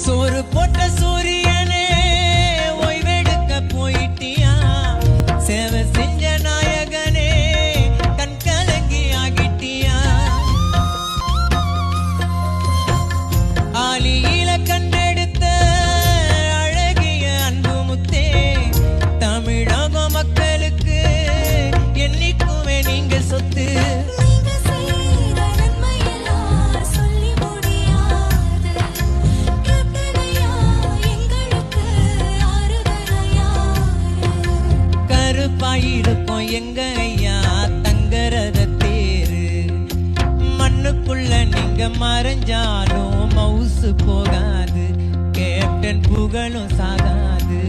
சோறு போட்ட சூரியனே ஓய்வெடுக்க போயிட்டியா? சேவை செஞ்ச நாயகனே கண் கலங்கி ஆகிட்டியா? ஆலியில கண்டெடுத்த அழகிய அன்பு முத்தே, தமிழக மக்களுக்கு என்னைக்குமே நீங்க சொத்து. கருப்பாயிருக்கும் எங்க ஐயா தங்கரத தேரு, மண்ணுக்குள்ள நீங்க மறைஞ்சாலும் மவுசு போகாது, கேப்டன் புகழும் சாகாது.